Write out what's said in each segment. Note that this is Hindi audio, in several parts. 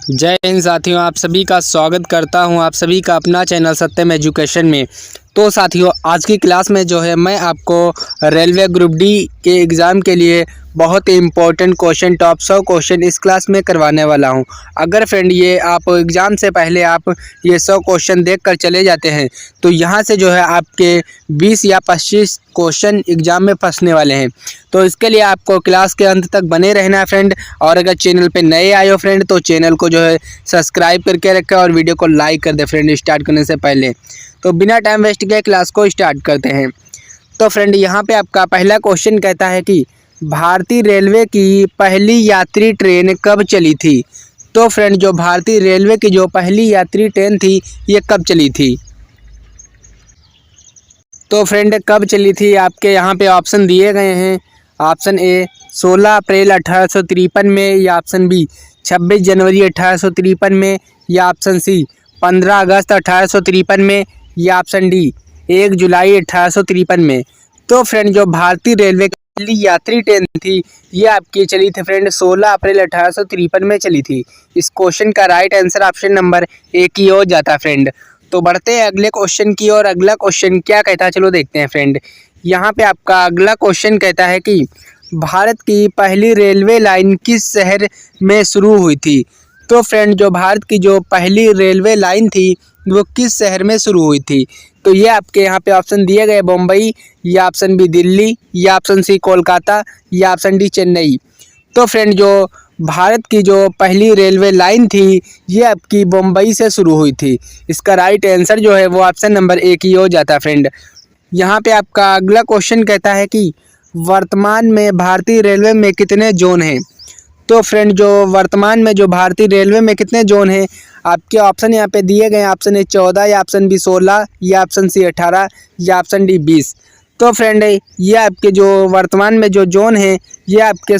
जय हिंद साथियों, आप सभी का स्वागत करता हूं आप सभी का अपना चैनल सत्यम एजुकेशन में। तो साथियों, आज की क्लास में जो है मैं आपको रेलवे ग्रुप डी के एग्ज़ाम के लिए बहुत ही इम्पोर्टेंट क्वेश्चन, टॉप 100 क्वेश्चन इस क्लास में करवाने वाला हूं। अगर फ्रेंड ये आप एग्ज़ाम से पहले आप ये 100 क्वेश्चन देख कर चले जाते हैं तो यहाँ से जो है आपके 20 या 25 क्वेश्चन एग्ज़ाम में फंसने वाले हैं। तो इसके लिए आपको क्लास के अंत तक बने रहना है फ्रेंड। और अगर चैनल पे नए आए हो फ्रेंड तो चैनल को जो है सब्सक्राइब करके रखें और वीडियो को लाइक कर दे फ्रेंड स्टार्ट करने से पहले। तो बिना टाइम वेस्ट किए क्लास को स्टार्ट करते हैं। तो फ्रेंड यहाँ पे आपका पहला क्वेश्चन कहता है कि भारतीय रेलवे की पहली यात्री ट्रेन कब चली थी। तो फ्रेंड जो भारतीय रेलवे की जो पहली यात्री ट्रेन थी ये कब चली थी। तो फ्रेंड कब चली थी आपके यहाँ पे ऑप्शन दिए गए हैं। ऑप्शन ए 16 अप्रैल 1853 में, या ऑप्शन बी 26 जनवरी 1853 में, या ऑप्शन सी 15 अगस्त 1853 में, या ऑप्शन डी 1 जुलाई 1853 में। तो फ्रेंड जो भारतीय रेलवे की पहली यात्री ट्रेन थी ये आपकी चली थी फ्रेंड 16 अप्रैल 1853 में चली थी। इस क्वेश्चन का right answer option number A की ओर जाता फ्रेंड। तो बढ़ते हैं अगले क्वेश्चन की ओर। अगला क्वेश्चन क्या कहता है चलो देखते हैं फ्रेंड। यहाँ पे आपका अगला क्वेश्चन कहता है कि भारत की पहली रेलवे लाइन किस शहर में शुरू हुई थी। तो फ्रेंड जो भारत की जो पहली रेलवे लाइन थी वो किस शहर में शुरू हुई थी। तो ये आपके यहाँ पे ऑप्शन दिए गए बम्बई, या ऑप्शन बी दिल्ली, या ऑप्शन सी कोलकाता, या ऑप्शन डी चेन्नई। तो फ्रेंड जो भारत की जो पहली रेलवे लाइन थी ये आपकी बम्बई से शुरू हुई थी। इसका राइट आंसर जो है वो ऑप्शन नंबर ए की हो जाता फ्रेंड। यहाँ पे आपका अगला क्वेश्चन कहता है कि वर्तमान में भारतीय रेलवे में कितने जोन हैं। तो फ्रेंड जो वर्तमान में जो भारतीय रेलवे में कितने जोन हैं आपके ऑप्शन यहाँ पे दिए गए हैं। ऑप्शन ए 14, या ऑप्शन बी 16, या ऑप्शन सी 18, या ऑप्शन डी 20। तो फ्रेंड ये आपके जो वर्तमान में जो जोन है ये आपके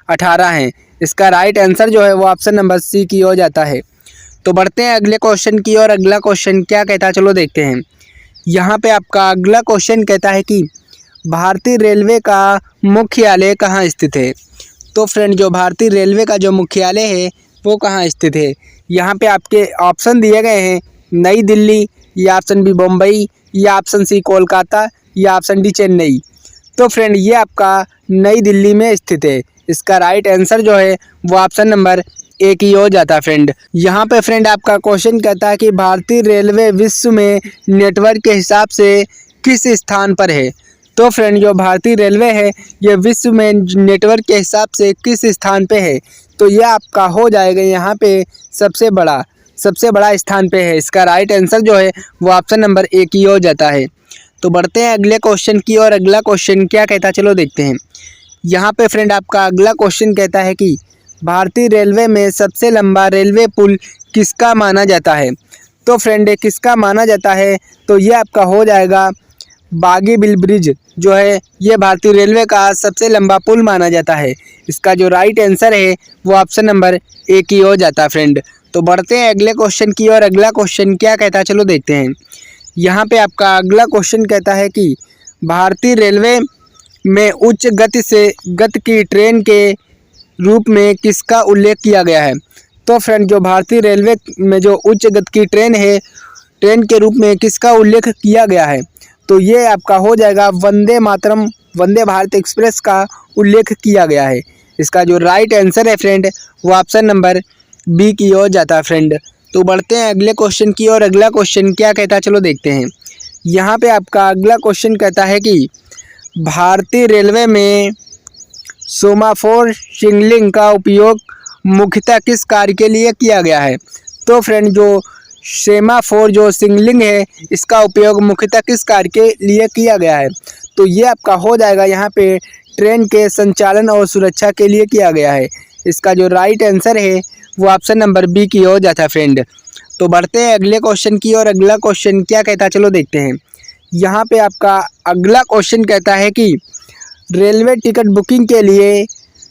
18 हैं। इसका राइट आंसर जो है वो ऑप्शन नंबर सी की हो जाता है। तो बढ़ते हैं अगले क्वेश्चन की और। अगला क्वेश्चन क्या कहता है चलो देखते हैं। यहाँ पे आपका अगला क्वेश्चन कहता है कि भारतीय रेलवे का मुख्यालय कहाँ स्थित है। तो फ्रेंड जो भारतीय रेलवे का जो मुख्यालय है वो कहाँ स्थित है। यहाँ पे आपके ऑप्शन दिए गए हैं नई दिल्ली, या ऑप्शन बी बम्बई, या ऑप्शन सी कोलकाता, या ऑप्शन डी चेन्नई। तो फ्रेंड ये आपका नई दिल्ली में स्थित है। इसका राइट आंसर जो है वो ऑप्शन नंबर ए की हो जाता फ्रेंड। यहाँ पे फ्रेंड आपका क्वेश्चन कहता है कि भारतीय रेलवे विश्व में नेटवर्क के हिसाब से किस स्थान पर है। तो फ्रेंड जो भारतीय रेलवे है ये विश्व में नेटवर्क के हिसाब से किस स्थान पे है। तो ये आपका हो जाएगा यहाँ पे सबसे बड़ा स्थान पे है। इसका राइट आंसर जो है वो ऑप्शन नंबर ए की हो जाता है। तो बढ़ते हैं अगले क्वेश्चन की और। अगला क्वेश्चन क्या कहता है चलो देखते हैं। यहाँ पे फ्रेंड आपका अगला क्वेश्चन कहता है कि भारतीय रेलवे में सबसे लंबा रेलवे पुल किसका माना जाता है। तो फ्रेंड किसका माना जाता है तो ये आपका हो जाएगा बागीबिल ब्रिज जो है ये भारतीय रेलवे का सबसे लंबा पुल माना जाता है। इसका जो राइट आंसर है वो ऑप्शन नंबर ए की हो जाता फ्रेंड। तो बढ़ते हैं अगले क्वेश्चन की और। अगला क्वेश्चन क्या कहता है चलो देखते हैं। यहाँ पे आपका अगला क्वेश्चन कहता है कि भारतीय रेलवे में उच्च गति की ट्रेन के रूप में किसका उल्लेख किया गया है। तो फ्रेंड जो भारतीय रेलवे में जो उच्च गति की ट्रेन है ट्रेन के रूप में किसका उल्लेख किया गया है। तो ये आपका हो जाएगा वंदे भारत एक्सप्रेस का उल्लेख किया गया है। इसका जो राइट आंसर है फ्रेंड वो ऑप्शन नंबर बी की हो जाता फ्रेंड। तो बढ़ते हैं अगले क्वेश्चन की और। अगला क्वेश्चन क्या कहता है चलो देखते हैं। यहाँ पे आपका अगला क्वेश्चन कहता है कि भारतीय रेलवे में सोमाफोर सिग्नलिंग का उपयोग मुख्यतः किस कार्य के लिए किया गया है। तो फ्रेंड जो सेमाफोर जो सिग्नलिंग है इसका उपयोग मुख्यतः किस कार्य के लिए किया गया है। तो ये आपका हो जाएगा यहाँ पे ट्रेन के संचालन और सुरक्षा के लिए किया गया है। इसका जो राइट आंसर है वो ऑप्शन नंबर बी की हो जाता फ्रेंड। तो बढ़ते हैं अगले क्वेश्चन की और। अगला क्वेश्चन क्या कहता है चलो देखते हैं। यहाँ पे आपका अगला क्वेश्चन कहता है कि रेलवे टिकट बुकिंग के लिए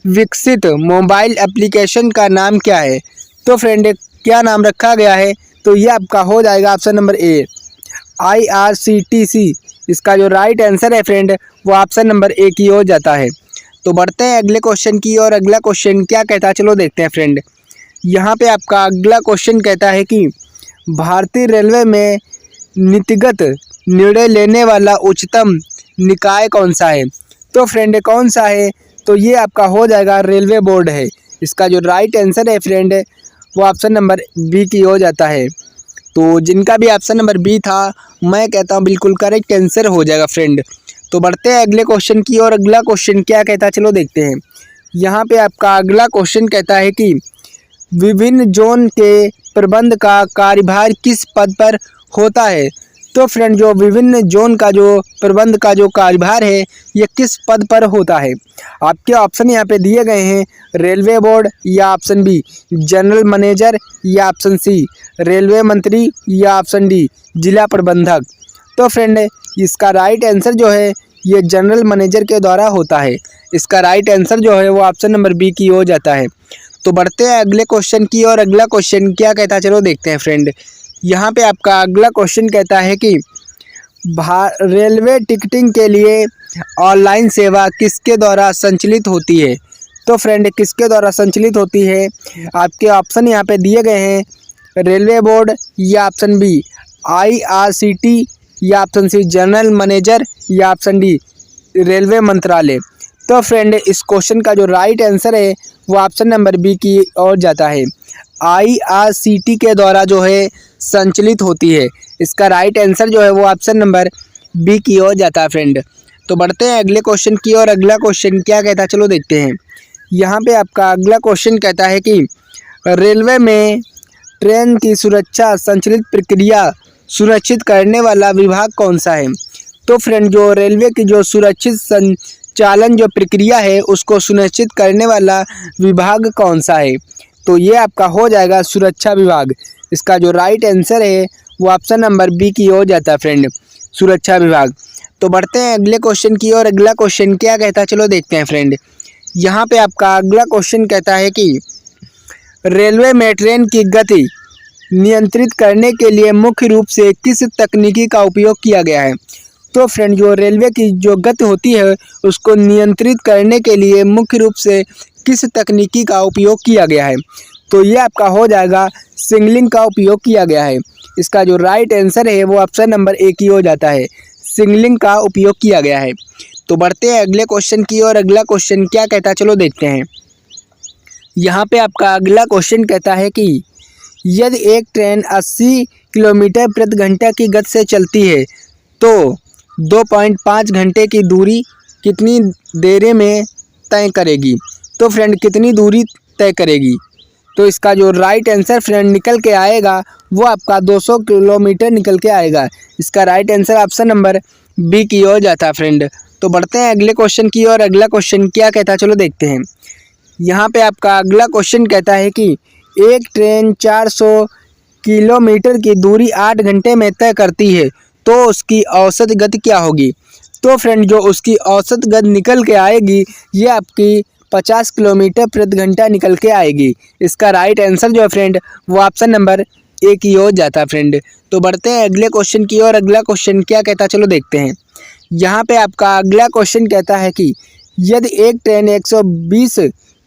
विकसित मोबाइल एप्लीकेशन का नाम क्या है। तो फ्रेंड क्या नाम रखा गया है तो ये आपका हो जाएगा ऑप्शन नंबर ए IRCTC। इसका जो राइट आंसर है फ्रेंड वो ऑप्शन नंबर ए की हो जाता है। तो बढ़ते हैं अगले क्वेश्चन की और। अगला क्वेश्चन क्या कहता है चलो देखते हैं फ्रेंड। यहाँ पे आपका अगला क्वेश्चन कहता है कि भारतीय रेलवे में नीतिगत निर्णय लेने वाला उच्चतम निकाय कौन सा है। तो फ्रेंड कौन सा है, तो ये आपका हो जाएगा रेलवे बोर्ड है। इसका जो राइट आंसर है फ्रेंड वो ऑप्शन नंबर बी की हो जाता है। तो जिनका भी ऑप्शन नंबर बी था मैं कहता हूँ बिल्कुल करेक्ट आंसर हो जाएगा फ्रेंड। तो बढ़ते हैं अगले क्वेश्चन की और अगला क्वेश्चन क्या कहता है चलो देखते हैं। यहाँ पे आपका अगला क्वेश्चन कहता है कि विभिन्न जोन के प्रबंध का कार्यभार किस पद पर होता है। तो फ्रेंड जो विभिन्न जोन का जो प्रबंध का जो कार्यभार है ये किस पद पर होता है। आपके ऑप्शन यहाँ पे दिए गए हैं, रेलवे बोर्ड या ऑप्शन बी जनरल मैनेजर या ऑप्शन सी रेलवे मंत्री या ऑप्शन डी जिला प्रबंधक। तो फ्रेंड इसका राइट आंसर जो है ये जनरल मैनेजर के द्वारा होता है। इसका राइट आंसर जो है वो ऑप्शन नंबर बी की हो जाता है। तो बढ़ते हैं अगले क्वेश्चन की और अगला क्वेश्चन क्या कहता है चलो देखते हैं फ्रेंड। यहाँ पे आपका अगला क्वेश्चन कहता है कि रेलवे टिकटिंग के लिए ऑनलाइन सेवा किसके द्वारा संचालित होती है। तो फ्रेंड किसके द्वारा संचालित होती है, आपके ऑप्शन यहाँ पे दिए गए हैं, रेलवे बोर्ड या ऑप्शन बी IRCT या ऑप्शन सी जनरल मैनेजर या ऑप्शन डी रेलवे मंत्रालय। तो फ्रेंड इस क्वेश्चन का जो राइट आंसर है वो ऑप्शन नंबर बी की ओर जाता है, IRCT के द्वारा जो है संचालित होती है। इसका राइट आंसर जो है वो ऑप्शन नंबर बी की ओर जाता है फ्रेंड। तो बढ़ते हैं अगले क्वेश्चन की और अगला क्वेश्चन क्या कहता है चलो देखते हैं। यहाँ पे आपका अगला क्वेश्चन कहता है कि रेलवे में ट्रेन की सुरक्षा संचालित प्रक्रिया सुरक्षित करने वाला विभाग कौन सा है। तो फ्रेंड जो रेलवे की जो सुरक्षित संचालन जो प्रक्रिया है उसको सुनिश्चित करने वाला विभाग कौन सा है। तो ये आपका हो जाएगा सुरक्षा विभाग। इसका जो राइट आंसर है वो ऑप्शन नंबर बी की हो जाता है फ्रेंड, सुरक्षा विभाग। तो बढ़ते हैं अगले क्वेश्चन की और अगला क्वेश्चन क्या कहता है चलो देखते हैं फ्रेंड। यहाँ पे आपका अगला क्वेश्चन कहता है कि रेलवे में ट्रेन की गति नियंत्रित करने के लिए मुख्य रूप से किस तकनीकी का उपयोग किया गया है। तो फ्रेंड जो रेलवे की जो गति होती है उसको नियंत्रित करने के लिए मुख्य रूप से किस तकनीकी का उपयोग किया गया है। तो ये आपका हो जाएगा सिग्नलिंग का उपयोग किया गया है। इसका जो राइट आंसर है वो ऑप्शन नंबर ए की हो जाता है, सिग्नलिंग का उपयोग किया गया है। तो बढ़ते हैं अगले क्वेश्चन की और अगला क्वेश्चन क्या कहता है चलो देखते हैं। यहाँ पे आपका अगला क्वेश्चन कहता है कि यदि एक ट्रेन 80 किलोमीटर प्रति घंटा की गति से चलती है तो 2.5 घंटे की दूरी कितनी देर में तय करेगी। तो फ्रेंड कितनी दूरी तय करेगी। तो इसका जो राइट आंसर फ्रेंड निकल के आएगा वो आपका 200 किलोमीटर निकल के आएगा। इसका right answer option number B की ओर जाता है फ्रेंड। तो बढ़ते हैं अगले क्वेश्चन की और अगला क्वेश्चन क्या कहता है चलो देखते हैं। यहाँ पे आपका अगला क्वेश्चन कहता है कि एक ट्रेन 400 किलोमीटर की दूरी 8 घंटे में तय करती है तो उसकी औसत गति क्या होगी। तो फ्रेंड जो उसकी औसत गति निकल के आएगी ये आपकी 50 किलोमीटर प्रति घंटा निकल के आएगी। इसका राइट आंसर जो है फ्रेंड वो ऑप्शन नंबर ए की हो जाता है फ्रेंड। तो बढ़ते हैं अगले क्वेश्चन की और अगला क्वेश्चन क्या कहता है चलो देखते हैं। यहाँ पे आपका अगला क्वेश्चन कहता है कि यदि एक ट्रेन 120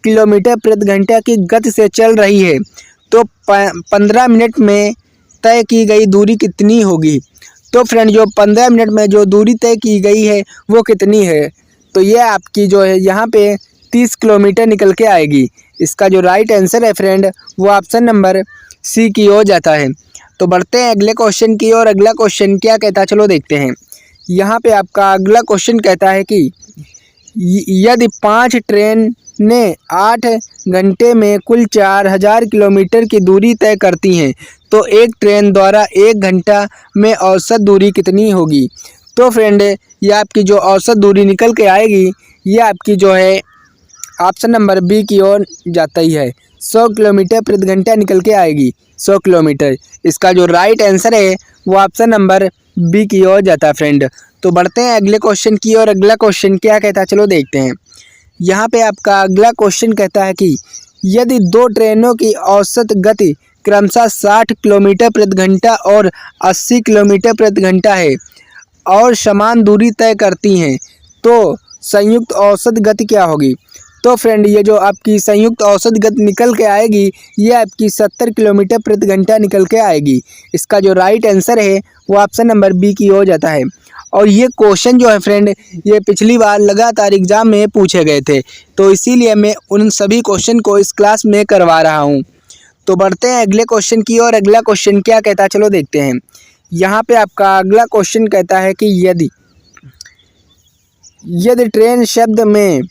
किलोमीटर प्रति घंटा की गति से चल रही है तो 15 मिनट में तय की गई दूरी कितनी होगी। तो फ्रेंड जो 15 मिनट में जो दूरी तय की गई है वो कितनी है। तो ये आपकी जो है यहाँ पे 30 किलोमीटर निकल के आएगी। इसका जो राइट आंसर है फ्रेंड वो ऑप्शन नंबर सी की हो जाता है। तो बढ़ते हैं अगले क्वेश्चन की और अगला क्वेश्चन क्या कहता है चलो देखते हैं। यहाँ पे आपका अगला क्वेश्चन कहता है कि यदि 5 ट्रेन ने 8 घंटे में कुल 4000 किलोमीटर की दूरी तय करती हैं तो एक ट्रेन द्वारा 1 घंटा में औसत दूरी कितनी होगी। तो फ्रेंड ये आपकी जो औसत दूरी निकल के आएगी ये आपकी जो है ऑप्शन नंबर बी की ओर जाता ही है, 100 किलोमीटर प्रति घंटा निकल के आएगी, 100 किलोमीटर। इसका जो राइट आंसर है वो ऑप्शन नंबर बी की ओर जाता है फ्रेंड। तो बढ़ते हैं अगले क्वेश्चन की और अगला क्वेश्चन क्या कहता है चलो देखते हैं। यहाँ पे आपका अगला क्वेश्चन कहता है कि यदि 2 ट्रेनों की औसत गति क्रमशः 60 किलोमीटर प्रति घंटा और 80 किलोमीटर प्रति घंटा है और समान दूरी तय करती हैं तो संयुक्त औसत गति क्या होगी। तो तो फ्रेंड ये जो आपकी संयुक्त औसत गति निकल के आएगी ये आपकी 70 किलोमीटर प्रति घंटा निकल के आएगी। इसका जो राइट आंसर है वो ऑप्शन नंबर बी की हो जाता है। और ये क्वेश्चन जो है फ्रेंड ये पिछली बार लगातार एग्जाम में पूछे गए थे, तो इसीलिए मैं उन सभी क्वेश्चन को इस क्लास में करवा रहा हूँ। तो बढ़ते हैं अगले क्वेश्चन की और अगला क्वेश्चन क्या कहता है चलो देखते हैं। यहाँ पे आपका अगला क्वेश्चन कहता है कि यदि ट्रेन शब्द में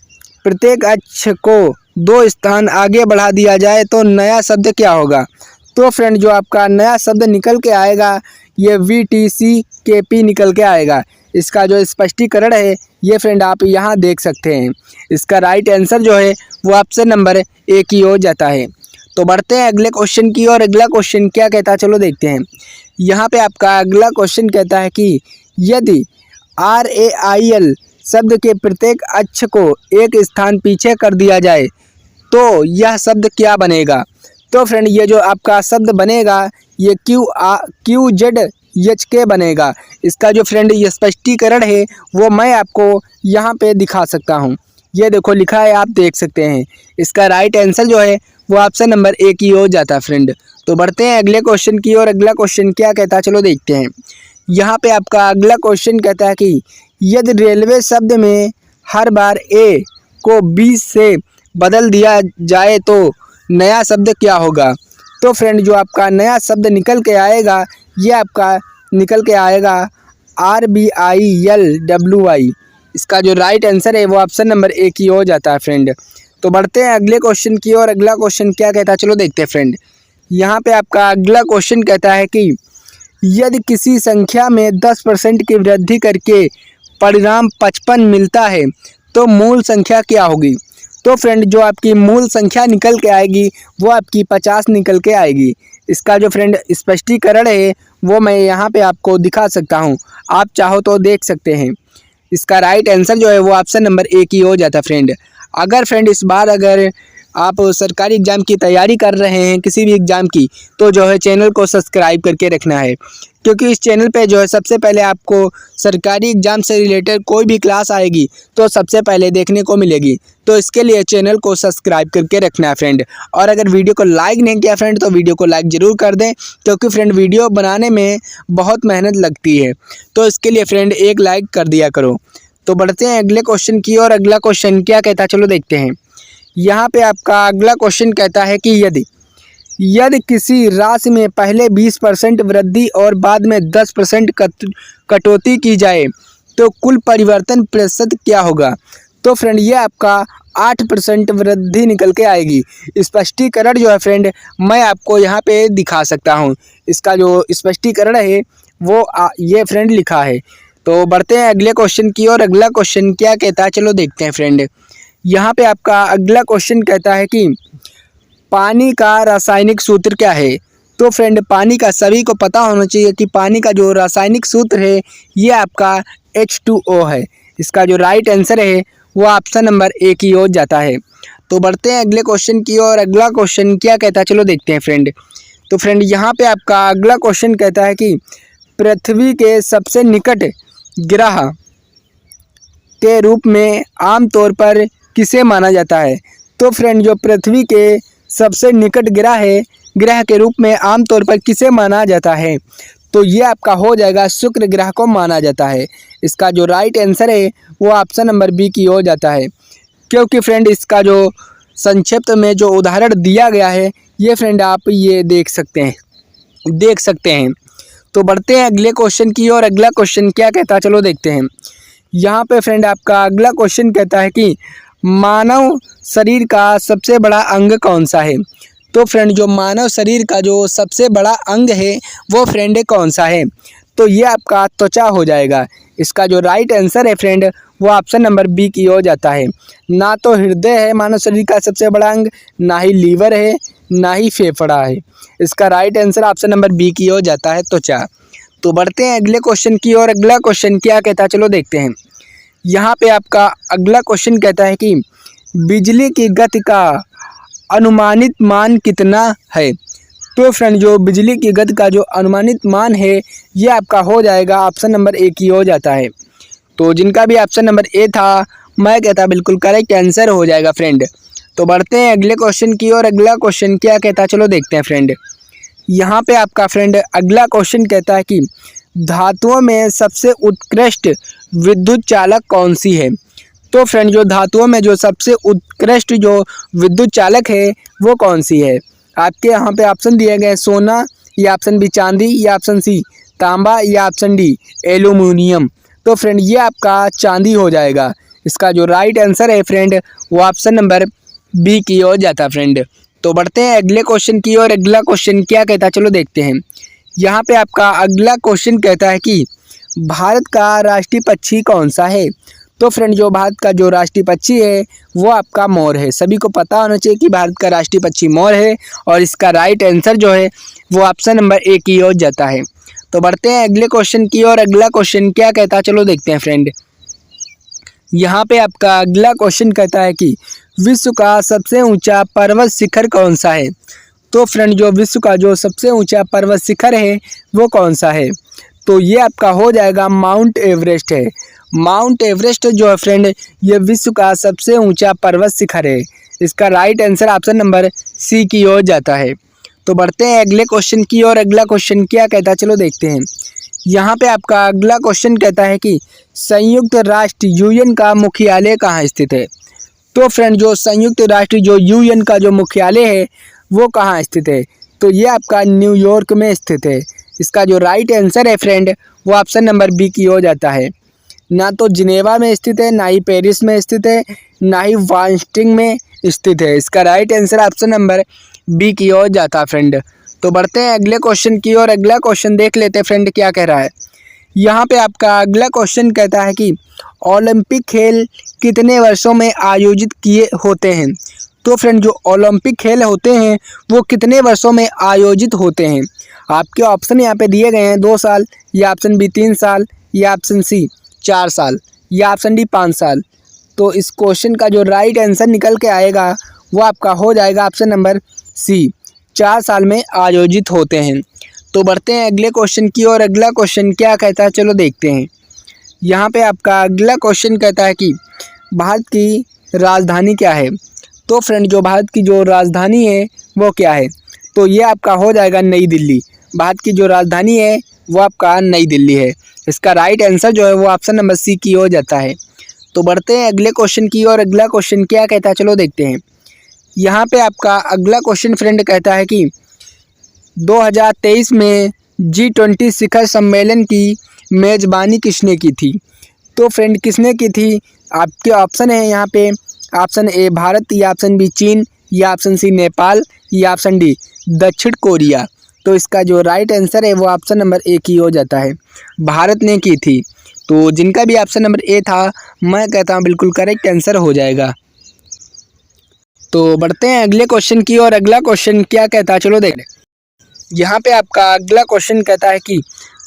प्रत्येक अक्ष को 2 स्थान आगे बढ़ा दिया जाए तो नया शब्द क्या होगा। तो फ्रेंड जो आपका नया शब्द निकल के आएगा ये VTCKP निकल के आएगा। इसका जो स्पष्टीकरण है ये फ्रेंड आप यहाँ देख सकते हैं। इसका राइट आंसर जो है वो ऑप्शन नंबर ए की हो जाता है। तो बढ़ते हैं अगले क्वेश्चन की और अगला क्वेश्चन क्या कहता है चलो देखते हैं। यहाँ पे आपका अगला क्वेश्चन कहता है कि यदि RAIL शब्द के प्रत्येक अक्ष को एक स्थान पीछे कर दिया जाए तो यह शब्द क्या बनेगा। तो फ्रेंड ये जो आपका शब्द बनेगा ये QZHK बनेगा। इसका जो फ्रेंड ये स्पष्टीकरण है वो मैं आपको यहाँ पे दिखा सकता हूँ। ये देखो लिखा है, आप देख सकते हैं। इसका राइट आंसर जो है वो ऑप्शन नंबर ए की हो जाता है फ्रेंड। तो बढ़ते हैं अगले क्वेश्चन की और अगला क्वेश्चन क्या कहता है चलो देखते हैं। यहाँ पे आपका अगला क्वेश्चन कहता है कि यदि रेलवे शब्द में हर बार ए को 20 से बदल दिया जाए तो नया शब्द क्या होगा। तो फ्रेंड जो आपका नया शब्द निकल के आएगा ये आपका निकल के आएगा RBILWI। इसका जो राइट आंसर है वो ऑप्शन नंबर ए की हो जाता है फ्रेंड। तो बढ़ते हैं अगले क्वेश्चन की और अगला क्वेश्चन क्या कहता है चलो देखते हैं फ्रेंड। यहाँ पे आपका अगला क्वेश्चन कहता है कि यदि किसी संख्या में 10% की वृद्धि करके परिणाम 55 मिलता है तो मूल संख्या क्या होगी। तो फ्रेंड जो आपकी मूल संख्या निकल के आएगी वो आपकी 50 निकल के आएगी। इसका जो फ्रेंड स्पष्टीकरण है वो मैं यहाँ पे आपको दिखा सकता हूँ, आप चाहो तो देख सकते हैं। इसका राइट आंसर जो है वो ऑप्शन नंबर ए की हो जाता है फ्रेंड। अगर फ्रेंड इस बार अगर आप सरकारी एग्ज़ाम की तैयारी कर रहे हैं किसी भी एग्ज़ाम की तो जो है चैनल को सब्सक्राइब करके रखना है, क्योंकि इस चैनल पे जो है सबसे पहले आपको सरकारी एग्ज़ाम से रिलेटेड कोई भी क्लास आएगी तो सबसे पहले देखने को मिलेगी। तो इसके लिए चैनल को सब्सक्राइब करके रखना है फ्रेंड। और अगर वीडियो को लाइक नहीं किया फ्रेंड तो वीडियो को लाइक ज़रूर कर दें, क्योंकि फ्रेंड वीडियो बनाने में बहुत मेहनत लगती है, तो इसके लिए फ्रेंड एक लाइक कर दिया करो। तो बढ़ते हैं अगले क्वेश्चन की और अगला क्वेश्चन क्या कहता है चलो देखते हैं। यहाँ पे आपका अगला क्वेश्चन कहता है कि यदि किसी राशि में पहले 20% वृद्धि और बाद में 10% कटौती की जाए तो कुल परिवर्तन प्रतिशत क्या होगा। तो फ्रेंड ये आपका 8% वृद्धि निकल के आएगी। स्पष्टीकरण जो है फ्रेंड मैं आपको यहाँ पे दिखा सकता हूँ। इसका जो स्पष्टीकरण है वो ये फ्रेंड लिखा है। तो बढ़ते हैं अगले क्वेश्चन की और अगला क्वेश्चन क्या कहता है चलो देखते हैं फ्रेंड। यहाँ पे आपका अगला क्वेश्चन कहता है कि पानी का रासायनिक सूत्र क्या है। तो फ्रेंड पानी का सभी को पता होना चाहिए कि पानी का जो रासायनिक सूत्र है ये आपका H2O है। इसका जो राइट आंसर है वो ऑप्शन नंबर ए की हो जाता है। तो बढ़ते हैं अगले क्वेश्चन की और अगला क्वेश्चन क्या कहता है चलो देखते हैं फ्रेंड। तो फ्रेंड यहाँ पे आपका अगला क्वेश्चन कहता है कि पृथ्वी के सबसे निकट ग्रह के रूप में आमतौर पर किसे माना जाता है। तो फ्रेंड जो पृथ्वी के सबसे निकट ग्रह के रूप में आमतौर पर किसे माना जाता है तो ये आपका हो जाएगा शुक्र ग्रह को माना जाता है। इसका जो राइट आंसर है वो ऑप्शन नंबर बी की हो जाता है, क्योंकि फ्रेंड इसका जो संक्षिप्त में जो उदाहरण दिया गया है ये फ्रेंड आप ये देख सकते हैं। तो बढ़ते हैं अगले क्वेश्चन की और अगला क्वेश्चन क्या कहता है चलो देखते हैं। यहाँ पे फ्रेंड आपका अगला क्वेश्चन कहता है कि मानव शरीर का सबसे बड़ा अंग कौन सा है। तो फ्रेंड जो मानव शरीर का जो सबसे बड़ा अंग है वो फ्रेंड कौन सा है। तो ये आपका त्वचा हो जाएगा। इसका जो राइट आंसर है फ्रेंड वो ऑप्शन नंबर बी की हो जाता है। ना तो हृदय है मानव शरीर का सबसे बड़ा अंग, ना ही लीवर है, ना ही फेफड़ा है। इसका right answer option number B की हो जाता है त्वचा। तो बढ़ते हैं अगले क्वेश्चन की और अगला क्वेश्चन क्या कहता है चलो देखते हैं। यहाँ पे आपका अगला क्वेश्चन कहता है कि बिजली की गति का अनुमानित मान कितना है। तो फ्रेंड जो बिजली की गति का जो अनुमानित मान है ये आपका हो जाएगा ऑप्शन नंबर ए की हो जाता है। तो जिनका भी ऑप्शन नंबर ए था मैं कहता बिल्कुल करेक्ट आंसर हो जाएगा फ्रेंड। तो बढ़ते हैं अगले क्वेश्चन की ओर। अगला क्वेश्चन क्या कहता है चलो देखते हैं फ्रेंड। यहाँ पे आपका फ्रेंड अगला क्वेश्चन कहता है कि धातुओं में सबसे उत्कृष्ट विद्युत चालक कौन सी है। तो फ्रेंड जो धातुओं में जो सबसे उत्कृष्ट जो विद्युत चालक है वो कौन सी है। आपके यहाँ पे ऑप्शन दिए गए सोना, या ऑप्शन बी चांदी, या ऑप्शन सी तांबा, या ऑप्शन डी एल्यूमिनियम। तो फ्रेंड ये आपका चांदी हो जाएगा। इसका जो राइट आंसर है फ्रेंड वो ऑप्शन नंबर बी की ओर जाता है फ्रेंड। तो बढ़ते हैं अगले क्वेश्चन की ओर। अगला क्वेश्चन क्या कहता है चलो देखते हैं। यहाँ पे आपका अगला क्वेश्चन कहता है कि भारत का राष्ट्रीय पक्षी कौन सा है। तो फ्रेंड जो भारत का जो राष्ट्रीय पक्षी है वो आपका मोर है। सभी को पता होना चाहिए कि भारत का राष्ट्रीय पक्षी मोर है और इसका राइट आंसर जो है वो ऑप्शन नंबर ए की ओर जाता है। तो बढ़ते हैं अगले क्वेश्चन की ओर। अगला क्वेश्चन क्या कहता है चलो देखते हैं फ्रेंड। यहाँ पे आपका अगला क्वेश्चन कहता है कि विश्व का सबसे ऊंचा पर्वत शिखर कौन सा है। तो फ्रेंड जो विश्व का जो सबसे ऊंचा पर्वत शिखर है वो कौन सा है। तो ये आपका हो जाएगा माउंट एवरेस्ट है। माउंट एवरेस्ट जो है फ्रेंड ये विश्व का सबसे ऊंचा पर्वत शिखर है। इसका right answer option number C की ओर जाता है। तो बढ़ते हैं अगले क्वेश्चन की ओर। अगला क्वेश्चन क्या कहता है चलो देखते हैं। यहाँ पे आपका अगला क्वेश्चन कहता है कि संयुक्त राष्ट्र यूएन का मुख्यालय कहाँ स्थित है। तो फ्रेंड जो संयुक्त राष्ट्र जो यूएन का जो मुख्यालय है वो कहाँ स्थित है। तो ये आपका न्यूयॉर्क में स्थित है। इसका जो राइट आंसर है फ्रेंड वो ऑप्शन नंबर बी की ओर जाता है। ना तो जिनेवा में स्थित है, ना ही पेरिस में स्थित है, ना ही वाशिंगटन में स्थित है। इसका right answer option number B की ओर जाता है फ्रेंड। तो बढ़ते हैं अगले क्वेश्चन की ओर। अगला क्वेश्चन देख लेते हैं फ्रेंड क्या कह रहा है। यहाँ पे आपका अगला क्वेश्चन कहता है कि ओलंपिक खेल कितने वर्षों में आयोजित किए होते हैं। तो फ्रेंड जो ओलंपिक खेल होते हैं वो कितने वर्षों में आयोजित होते हैं। आपके ऑप्शन यहाँ पे दिए गए हैं 2 साल, या ऑप्शन बी 3 साल, या ऑप्शन सी 4 साल, या ऑप्शन डी 5 साल। तो इस क्वेश्चन का जो राइट आंसर निकल के आएगा वो आपका हो जाएगा ऑप्शन नंबर सी 4 साल में आयोजित होते हैं। तो बढ़ते हैं अगले क्वेश्चन की ओर। अगला क्वेश्चन क्या कहता है चलो देखते हैं। यहाँ पे आपका अगला क्वेश्चन कहता है कि भारत की राजधानी क्या है। तो फ्रेंड जो भारत की जो राजधानी है वो क्या है। तो ये आपका हो जाएगा नई दिल्ली। भारत की जो राजधानी है वो आपका नई दिल्ली है। इसका राइट आंसर जो है वो ऑप्शन नंबर सी की ओर जाता है। तो बढ़ते हैं अगले क्वेश्चन की ओर। अगला क्वेश्चन क्या कहता है चलो देखते हैं। यहाँ पे आपका अगला क्वेश्चन फ्रेंड कहता है कि 2023 में G20 शिखर सम्मेलन की मेज़बानी किसने की थी। तो फ्रेंड किसने की थी। आपके ऑप्शन है यहाँ पे ऑप्शन ए भारत, या ऑप्शन बी चीन, या ऑप्शन सी नेपाल, या ऑप्शन डी दक्षिण कोरिया। तो इसका जो राइट आंसर है वो ऑप्शन नंबर ए की हो जाता है। भारत ने की थी। तो जिनका भी ऑप्शन नंबर ए था मैं कहता हूँ बिल्कुल करेक्ट आंसर हो जाएगा। तो बढ़ते हैं अगले क्वेश्चन की ओर। अगला क्वेश्चन क्या कहता है चलो देख लें। यहाँ पे आपका अगला क्वेश्चन कहता है कि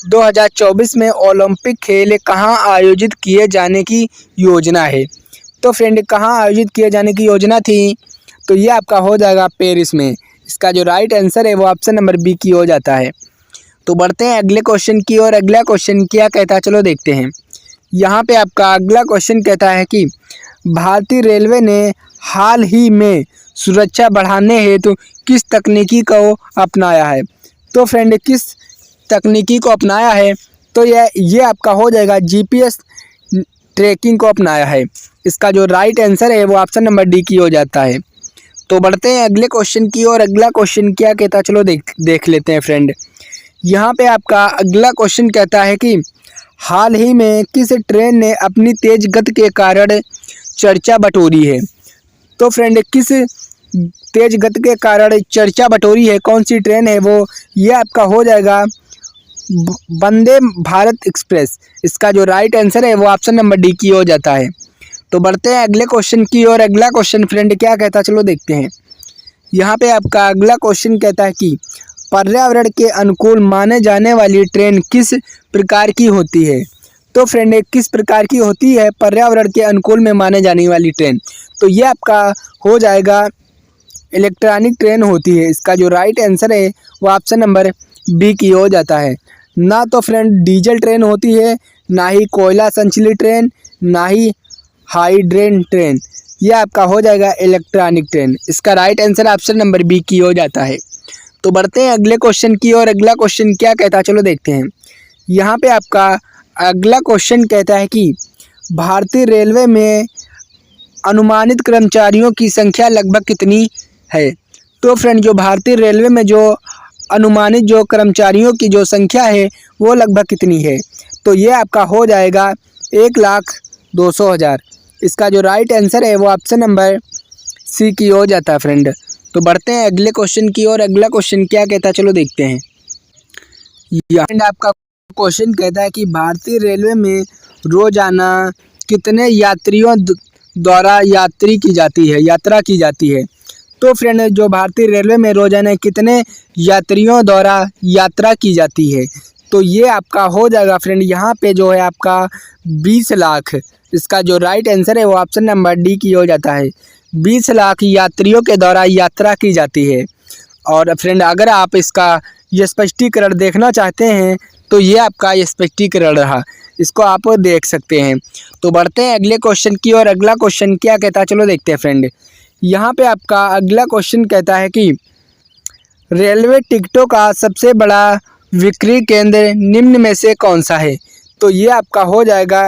2024 में ओलंपिक खेल कहाँ आयोजित किए जाने की योजना है। तो फ्रेंड कहाँ आयोजित किए जाने की योजना थी। तो ये आपका हो जाएगा पेरिस में। इसका जो राइट आंसर है वो ऑप्शन नंबर बी की हो जाता है। तो बढ़ते हैं अगले क्वेश्चन की ओर। अगला क्वेश्चन क्या कहता है चलो देखते हैं। यहाँ पे आपका अगला क्वेश्चन कहता है कि भारतीय रेलवे ने हाल ही में सुरक्षा बढ़ाने हेतु किस तकनीकी को अपनाया है। तो फ्रेंड किस तकनीकी को अपनाया है। तो ये आपका हो जाएगा GPS ट्रैकिंग को अपनाया है। इसका जो राइट आंसर है वो ऑप्शन नंबर डी की हो जाता है। तो बढ़ते हैं अगले क्वेश्चन की ओर। अगला क्वेश्चन क्या कहता है चलो देख लेते हैं फ्रेंड। यहाँ पे आपका अगला क्वेश्चन कहता है कि हाल ही में किस ट्रेन ने अपनी तेज गति के कारण चर्चा बटोरी है। तो फ्रेंड किस तेज गति के कारण चर्चा बटोरी है, कौन सी ट्रेन है वो। ये आपका हो जाएगा वंदे भारत एक्सप्रेस। इसका जो राइट आंसर है वो ऑप्शन नंबर डी की हो जाता है। तो बढ़ते हैं अगले क्वेश्चन की ओर। अगला क्वेश्चन फ्रेंड क्या कहता है चलो देखते हैं। यहाँ पे आपका अगला क्वेश्चन कहता है कि पर्यावरण के अनुकूल माने जाने वाली ट्रेन किस प्रकार की होती है। तो फ्रेंड किस प्रकार की होती है पर्यावरण के अनुकूल में माने जाने वाली ट्रेन। तो ये आपका हो जाएगा इलेक्ट्रॉनिक ट्रेन होती है। इसका जो राइट आंसर है वो ऑप्शन नंबर बी की हो जाता है। ना तो फ्रेंड डीजल ट्रेन होती है, ना ही कोयला संचालित ट्रेन, ना ही हाइड्रेन ट्रेन। ये आपका हो जाएगा इलेक्ट्रॉनिक ट्रेन। इसका right answer option number B की हो जाता है। तो बढ़ते हैं अगले क्वेश्चन की और अगला क्वेश्चन क्या कहता है चलो देखते हैं। यहाँ पे आपका अगला क्वेश्चन कहता है कि भारतीय रेलवे में अनुमानित कर्मचारियों की संख्या लगभग कितनी है। तो फ्रेंड जो भारतीय रेलवे में जो अनुमानित जो कर्मचारियों की जो संख्या है वो लगभग कितनी है। तो ये आपका हो जाएगा 1,02,000। इसका जो राइट आंसर है वो ऑप्शन नंबर सी की हो जाता है फ्रेंड। तो बढ़ते हैं अगले क्वेश्चन की और अगला क्वेश्चन क्या कहता है चलो देखते हैं। फ्रेंड आपका क्वेश्चन कहता है कि भारतीय रेलवे में रोजाना कितने यात्रियों द्वारा यात्रा की जाती है। तो फ्रेंड जो भारतीय रेलवे में रोजाना कितने यात्रियों द्वारा यात्रा की जाती है। तो ये आपका हो जाएगा फ्रेंड यहाँ पे जो है आपका 20 लाख। इसका जो राइट आंसर है वो ऑप्शन नंबर डी की हो जाता है। 20 लाख यात्रियों के द्वारा यात्रा की जाती है। और फ्रेंड अगर आप इसका ये स्पष्टीकरण देखना चाहते हैं तो ये आपका स्पष्टीकरण रहा, इसको आप देख सकते हैं। तो बढ़ते हैं अगले क्वेश्चन की और अगला क्वेश्चन क्या कहता है चलो देखते हैं फ्रेंड। यहाँ पे आपका अगला क्वेश्चन कहता है कि रेलवे टिकटों का सबसे बड़ा विक्रय केंद्र निम्न में से कौन सा है। तो ये आपका हो जाएगा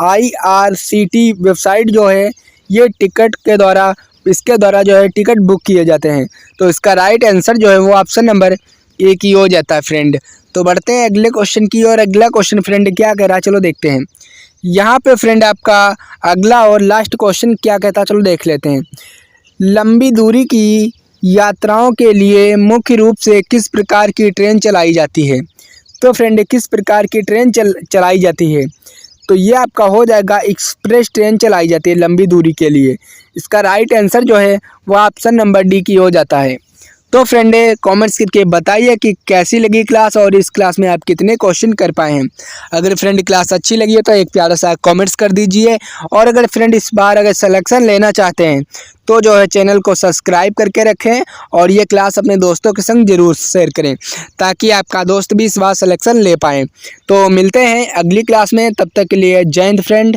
IRCT वेबसाइट जो है ये इसके द्वारा जो है टिकट बुक किए जाते हैं। तो इसका राइट आंसर जो है वो ऑप्शन नंबर ए की हो जाता है फ्रेंड। तो बढ़ते हैं अगले क्वेश्चन की और अगला क्वेश्चन फ्रेंड क्या कह रहा है चलो देखते हैं। यहाँ पे फ्रेंड आपका अगला और लास्ट क्वेश्चन क्या कहता है चलो देख लेते हैं। लंबी दूरी की यात्राओं के लिए मुख्य रूप से किस प्रकार की ट्रेन चलाई जाती है। तो फ्रेंड किस प्रकार की ट्रेन चलाई जाती है। तो ये आपका हो जाएगा एक्सप्रेस ट्रेन चलाई जाती है लंबी दूरी के लिए। इसका राइट आंसर जो है वो ऑप्शन नंबर डी की हो जाता है। तो फ्रेंड कमेंट्स करके बताइए कि कैसी लगी क्लास और इस क्लास में आप कितने क्वेश्चन कर पाए हैं। अगर फ्रेंड क्लास अच्छी लगी है तो एक प्यारा सा कमेंट्स कर दीजिए। और अगर फ्रेंड इस बार अगर सिलेक्शन लेना चाहते हैं तो जो है चैनल को सब्सक्राइब करके रखें और ये क्लास अपने दोस्तों के संग जरूर शेयर करें ताकि आपका दोस्त भी इस बार सिलेक्शन ले पाएँ। तो मिलते हैं अगली क्लास में, तब तक के लिए जय हिंद फ्रेंड।